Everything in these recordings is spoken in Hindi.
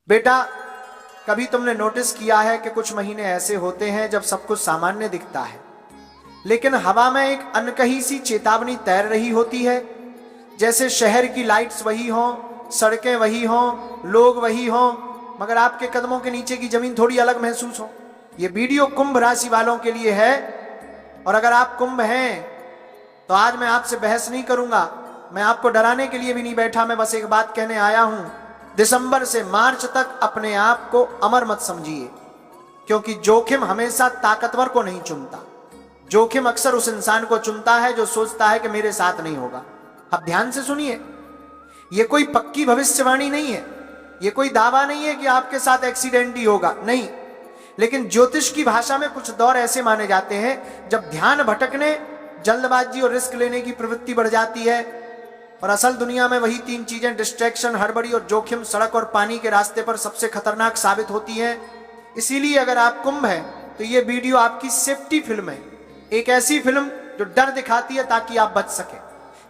बेटा, कभी तुमने नोटिस किया है कि कुछ महीने ऐसे होते हैं जब सब कुछ सामान्य दिखता है, लेकिन हवा में एक अनकही सी चेतावनी तैर रही होती है, जैसे शहर की लाइट्स वही हों, सड़कें वही हों, लोग वही हों, मगर आपके कदमों के नीचे की जमीन थोड़ी अलग महसूस हो। ये वीडियो कुंभ राशि वालों के लिए है, और अगर आप कुंभ हैं तो आज मैं आपसे बहस नहीं करूंगा, मैं आपको डराने के लिए भी नहीं बैठा, मैं बस एक बात कहने आया हूं। दिसंबर से मार्च तक अपने आप को अमर मत समझिए, क्योंकि जोखिम हमेशा ताकतवर को नहीं चुनता। जोखिम अक्सर उस इंसान को चुनता है जो सोचता है कि मेरे साथ नहीं होगा। अब ध्यान से सुनिए, यह कोई पक्की भविष्यवाणी नहीं है, यह कोई दावा नहीं है कि आपके साथ एक्सीडेंट ही होगा, नहीं। लेकिन ज्योतिष की भाषा में कुछ दौर ऐसे माने जाते हैं जब ध्यान भटकने, जल्दबाजी और रिस्क लेने की प्रवृत्ति बढ़ जाती है, और असल दुनिया में वही तीन चीजें, डिस्ट्रैक्शन, हड़बड़ी और जोखिम, सड़क और पानी के रास्ते पर सबसे खतरनाक साबित होती हैं। इसीलिए अगर आप कुंभ हैं तो ये वीडियो आपकी सेफ्टी फिल्म है, एक ऐसी फिल्म जो डर दिखाती है ताकि आप बच सके,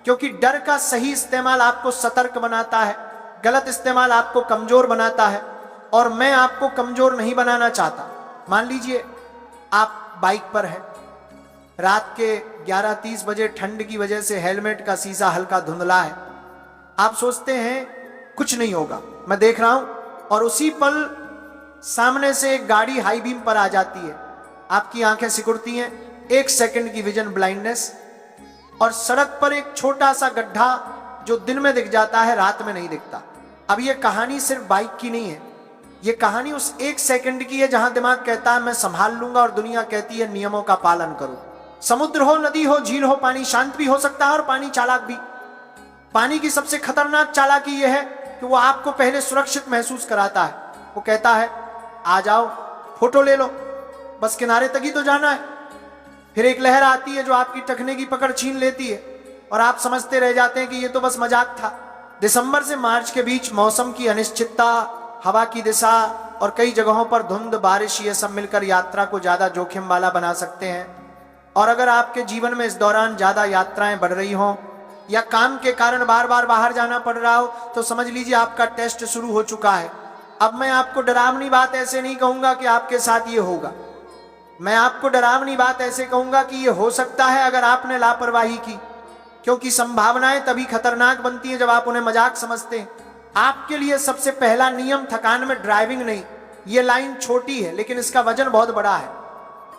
क्योंकि डर का सही इस्तेमाल आपको सतर्क बनाता है, गलत इस्तेमाल आपको कमजोर बनाता है, और मैं आपको कमजोर नहीं बनाना चाहता। मान लीजिए आप बाइक पर हैं, रात के 11:30 बजे ठंड की वजह से हेलमेट का शीशा हल्का धुंधला है, आप सोचते हैं कुछ नहीं होगा, मैं देख रहा हूं, और उसी पल सामने से एक गाड़ी हाई बीम पर आ जाती है, आपकी आंखें सिकुड़ती हैं, 1 सेकंड की विजन ब्लाइंडनेस, और सड़क पर एक छोटा सा गड्ढा जो दिन में दिख जाता है रात में नहीं दिखता। अब यह कहानी सिर्फ बाइक की नहीं है, यह कहानी उस 1 सेकंड की है जहां दिमाग कहता है मैं संभाल लूंगा, और दुनिया कहती है नियमों का पालन करो। समुद्र हो, नदी हो, झील हो, पानी शांत भी हो सकता है और पानी चालाक भी। पानी की सबसे खतरनाक चालाकी यह है कि वो आपको पहले सुरक्षित महसूस कराता है। वो कहता है आ जाओ, फोटो ले लो, बस किनारे तक ही तो जाना है। फिर एक लहर आती है जो आपकी टखने की पकड़ छीन लेती है, और आप समझते रह जाते हैं कि ये तो बस मजाक था। दिसंबर से मार्च के बीच मौसम की अनिश्चितता, हवा की दिशा और कई जगहों पर धुंध, बारिश, ये सब मिलकर यात्रा को ज्यादा जोखिम वाला बना सकते हैं। और अगर आपके जीवन में इस दौरान ज्यादा यात्राएं बढ़ रही हों, या काम के कारण बार बार बाहर जाना पड़ रहा हो, तो समझ लीजिए आपका टेस्ट शुरू हो चुका है। अब मैं आपको डरावनी बात ऐसे नहीं कहूंगा कि आपके साथ ये होगा, मैं आपको डरावनी बात ऐसे कहूंगा कि ये हो सकता है अगर आपने लापरवाही की, क्योंकि संभावनाएं तभी खतरनाक बनती हैं जब आप उन्हें मजाक समझते हैं। आपके लिए सबसे पहला नियम, थकान में ड्राइविंग नहीं। ये लाइन छोटी है लेकिन इसका वजन बहुत बड़ा है।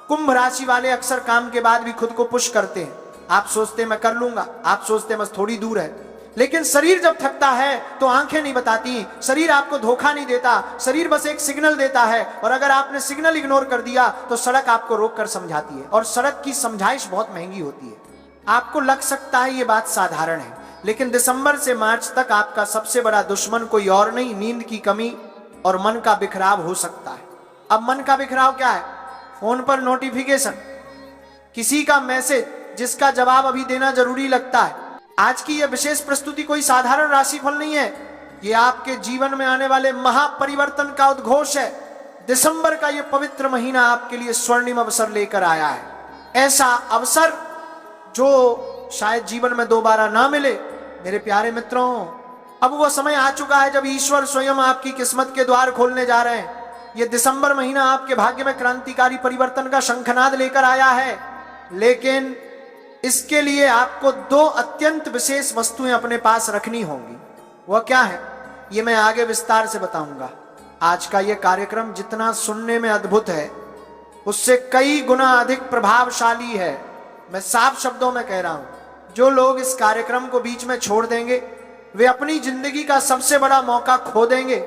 कुंभ राशि वाले अक्सर काम के बाद भी खुद को पुश करते हैं। आप सोचते हैं मैं कर लूंगा, आप सोचते हैं बस थोड़ी दूर है, लेकिन शरीर जब थकता है तो आंखें नहीं बताती, शरीर आपको धोखा नहीं देता, शरीर बस एक सिग्नल देता है, और अगर आपने सिग्नल इग्नोर कर दिया तो सड़क आपको रोक कर समझाती है, और सड़क की समझाइश बहुत महंगी होती है। आपको लग सकता है ये बात साधारण है, लेकिन दिसंबर से मार्च तक आपका सबसे बड़ा दुश्मन कोई और नहीं, नींद की कमी और मन का बिखराव हो सकता है। अब मन का बिखराव क्या है? फोन पर नोटिफिकेशन, किसी का मैसेज जिसका जवाब अभी देना जरूरी लगता है। आज की यह विशेष प्रस्तुति कोई साधारण राशिफल नहीं है, यह आपके जीवन में आने वाले महापरिवर्तन का उद्घोष है। दिसंबर का यह पवित्र महीना आपके लिए स्वर्णिम अवसर लेकर आया है, ऐसा अवसर जो शायद जीवन में दोबारा ना मिले। मेरे प्यारे मित्रों, अब वह समय आ चुका है जब ईश्वर स्वयं आपकी किस्मत के द्वार खोलने जा रहे हैं। यह दिसंबर महीना आपके भाग्य में क्रांतिकारी परिवर्तन का शंखनाद लेकर आया है, लेकिन इसके लिए आपको 2 अत्यंत विशेष वस्तुएं अपने पास रखनी होंगी। वह क्या है, यह मैं आगे विस्तार से बताऊंगा। आज का यह कार्यक्रम जितना सुनने में अद्भुत है, उससे कई गुना अधिक प्रभावशाली है। मैं साफ शब्दों में कह रहा हूं, जो लोग इस कार्यक्रम को बीच में छोड़ देंगे वे अपनी जिंदगी का सबसे बड़ा मौका खो देंगे,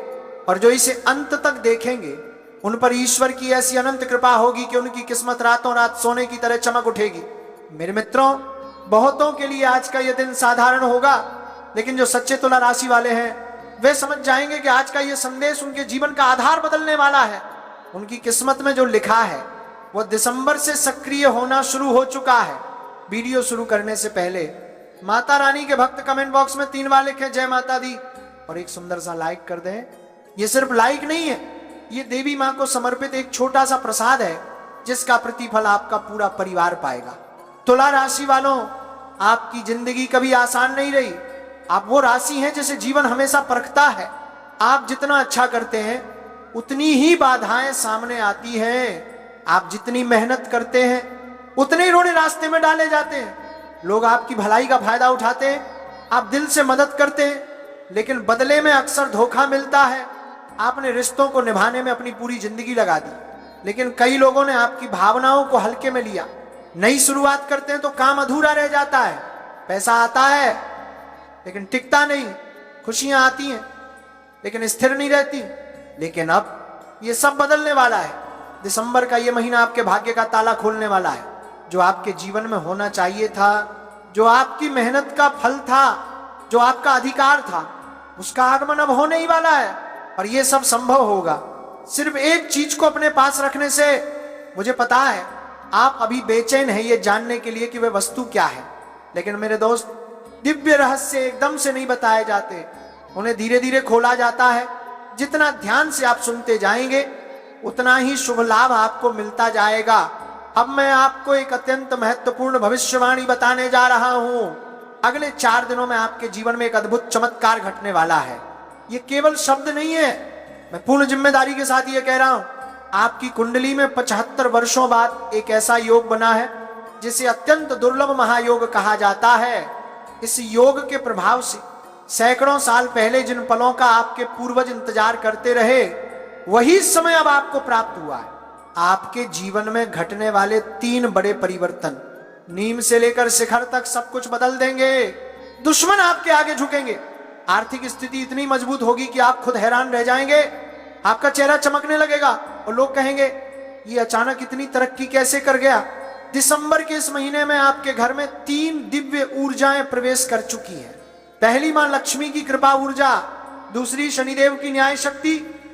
और जो इसे अंत तक देखेंगे उन पर ईश्वर की ऐसी अनंत कृपा होगी कि उनकी किस्मत रातों रात सोने की तरह चमक उठेगी। मेरे मित्रों, बहुतों के लिए आज का यह दिन साधारण होगा, लेकिन जो सच्चे तुला राशि वाले हैं वे समझ जाएंगे कि आज का यह संदेश उनके जीवन का आधार बदलने वाला है। उनकी किस्मत में जो लिखा है वह दिसंबर से सक्रिय होना शुरू हो चुका है। वीडियो शुरू करने से पहले माता रानी के भक्त कमेंट बॉक्स में 3 बार लिखें जय माता दी, और एक सुंदर सा लाइक कर दें। यह सिर्फ लाइक नहीं है, यह देवी मां को समर्पित एक छोटा सा प्रसाद है जिसका प्रतिफल आपका पूरा परिवार पाएगा। तुला राशि वालों, आपकी जिंदगी कभी आसान नहीं रही। आप वो राशि हैं जिसे जीवन हमेशा परखता है। आप जितना अच्छा करते हैं उतनी ही बाधाएं सामने आती हैं। आप जितनी मेहनत करते हैं उतने ही रोड़े रास्ते में डाले जाते हैं। लोग आपकी भलाई का फायदा उठाते हैं, आप दिल से मदद करते हैं, लेकिन बदले में अक्सर धोखा मिलता है। आपने रिश्तों को निभाने में अपनी पूरी जिंदगी लगा दी, लेकिन कई लोगों ने आपकी भावनाओं को हल्के में लिया। नई शुरुआत करते हैं तो काम अधूरा रह जाता है। पैसा आता है लेकिन टिकता नहीं, खुशियां आती हैं लेकिन स्थिर नहीं रहती। लेकिन अब ये सब बदलने वाला है। दिसंबर का ये महीना आपके भाग्य का ताला खोलने वाला है। जो आपके जीवन में होना चाहिए था, जो आपकी मेहनत का फल था, जो आपका अधिकार था, उसका आगमन अब होने ही वाला है। और ये सब संभव होगा सिर्फ एक चीज को अपने पास रखने से। मुझे पता है आप अभी बेचैन हैं ये जानने के लिए कि वह वस्तु क्या है, लेकिन मेरे दोस्त, दिव्य रहस्य एकदम से नहीं बताए जाते, उन्हें धीरे धीरे खोला जाता है। जितना ध्यान से आप सुनते जाएंगे उतना ही शुभ लाभ आपको मिलता जाएगा। अब मैं आपको एक अत्यंत महत्वपूर्ण भविष्यवाणी बताने जा रहा हूं। अगले 4 दिनों में आपके जीवन में एक अद्भुत चमत्कार घटने वाला है। ये केवल शब्द नहीं है, मैं पूर्ण जिम्मेदारी के साथ ये कह रहा हूं। आपकी कुंडली में 75 वर्षों बाद एक ऐसा योग बना है जिसे अत्यंत दुर्लभ महायोग कहा जाता है। इस योग के प्रभाव से सैकड़ों साल पहले जिन पलों का आपके पूर्वज इंतजार करते रहे, वही समय अब आपको प्राप्त हुआ है। आपके जीवन में घटने वाले 3 बड़े परिवर्तन नीम से लेकर शिखर तक सब कुछ बदल देंगे। दुश्मन आपके आगे झुकेंगे। आर्थिक स्थिति इतनी मजबूत होगी कि आप खुद हैरान रह जाएंगे। आपका चेहरा चमकने लगेगा और लोग कहेंगे ये अचानक इतनी तरक्की कैसे कर गया। दिसंबर के इस महीने में आपके घर में 3 दिव्य ऊर्जाएं प्रवेश कर चुकी हैं। पहली मां लक्ष्मी की कृपा ऊर्जा, दूसरी शनिदेव की न्याय शक्ति